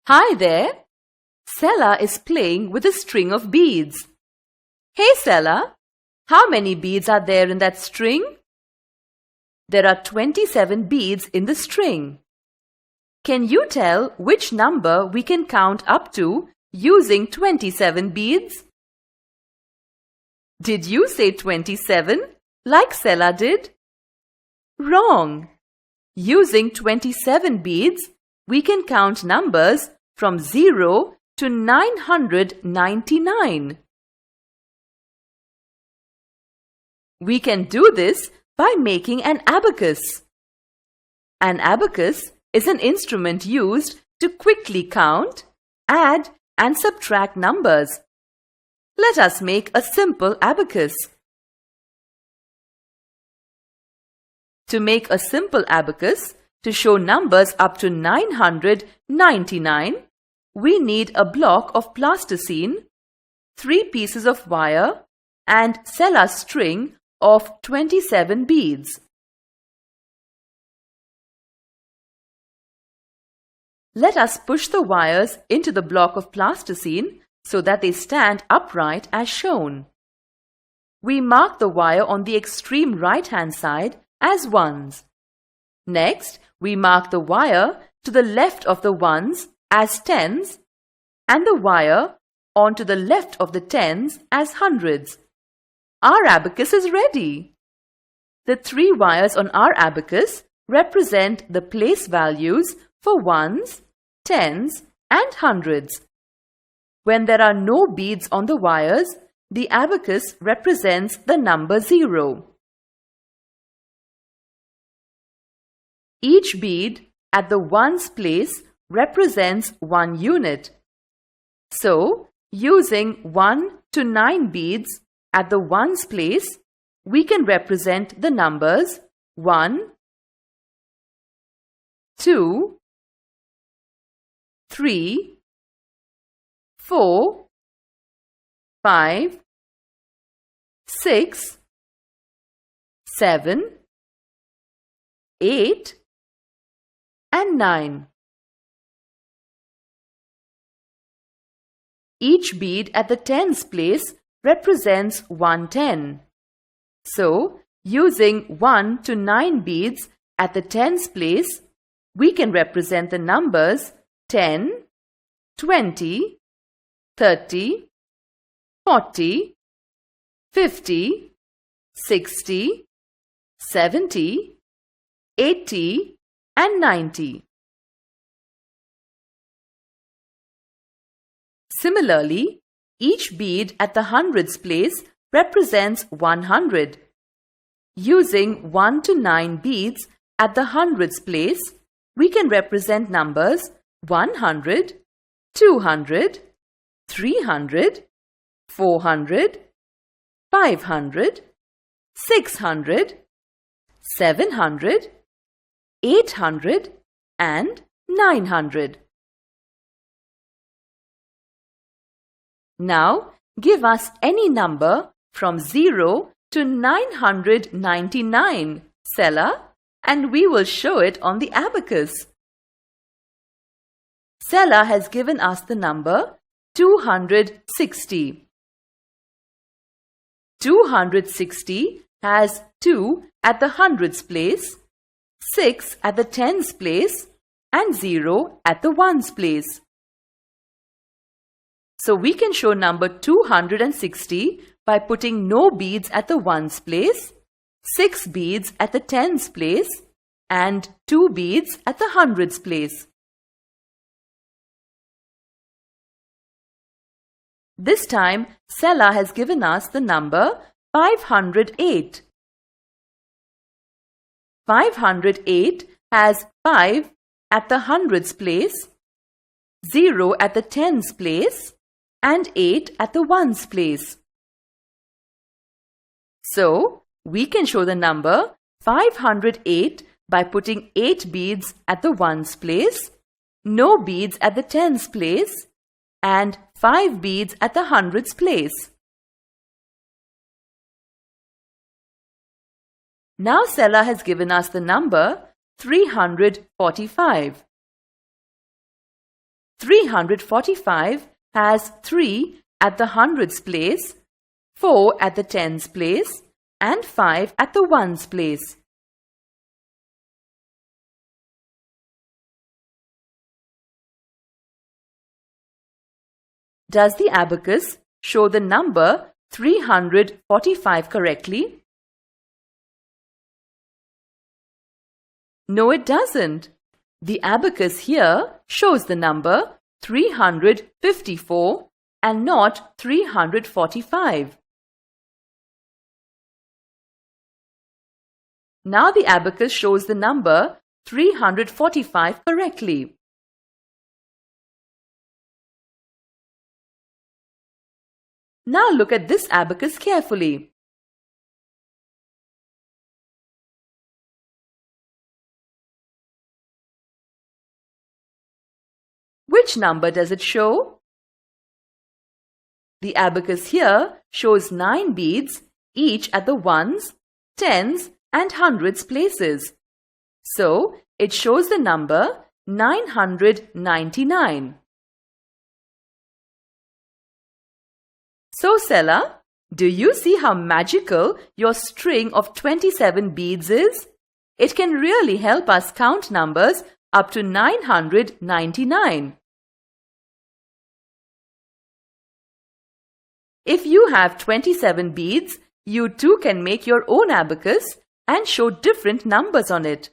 Hi there! Sela is playing with a string of beads. Hey Sela, how many beads are there in that string? There are 27 beads in the string. Can you tell which number we can count up to using 27 beads? Did you say 27 like Sela did? Wrong! Using 27 beads, we can count numbers from 0 to 999. We can do this by making an abacus. An abacus is an instrument used to quickly count, add and subtract numbers. Let us make a simple abacus. To make a simple abacus, to show numbers up to 999, we need a block of plasticine, 3 pieces of wire, and Sela's string of 27 beads. Let us push the wires into the block of plasticine so that they stand upright as shown. We mark the wire on the extreme right-hand side as ones. Next, we mark the wire to the left of the ones as tens and the wire onto the left of the tens as hundreds. Our abacus is ready. The 3 wires on our abacus represent the place values for ones, tens and hundreds. When there are no beads on the wires, the abacus represents the number 0. Each bead at the ones place represents 1 unit. So, using 1 to 9 beads at the ones place, we can represent the numbers 1, 2, 3, 4, 5, 6, 7, 8, and 9. Each bead at the tens place represents 110. So, using 1 to 9 beads at the tens place, we can represent the numbers 10, 20, 30, 40, 50, 60, 70, 80, and 90. Similarly, each bead at the hundreds place represents 100. Using 1 to 9 beads at the hundreds place, we can represent numbers 100, 200, 300, 400, 500, 600, 700, 800 and 900. Now, give us any number from 0 to 999, Sela, and we will show it on the abacus. Sela has given us the number 260. 260 has 2 at the hundreds place, 6 at the tens place, and 0 at the ones place. So we can show number 260 by putting no beads at the ones place, 6 beads at the tens place, and 2 beads at the hundreds place. This time, Sela has given us the number 508. 508 has 5 at the hundreds place, 0 at the tens place, and 8 at the ones place. So, we can show the number 508 by putting 8 beads at the ones place, no beads at the tens place, and 5 beads at the hundreds place. Now Sela has given us the number 345. 345 has 3 at the hundreds place, 4 at the tens place, and 5 at the ones place. Does the abacus show the number 345 correctly? No, it doesn't. The abacus here shows the number 354 and not 345. Now the abacus shows the number 345 correctly. Now look at this abacus carefully. Which number does it show? The abacus here shows 9 beads, each at the ones, tens, and hundreds places. So, it shows the number 999. So, Sela, do you see how magical your string of 27 beads is? It can really help us count numbers up to 999. If you have 27 beads, you too can make your own abacus and show different numbers on it.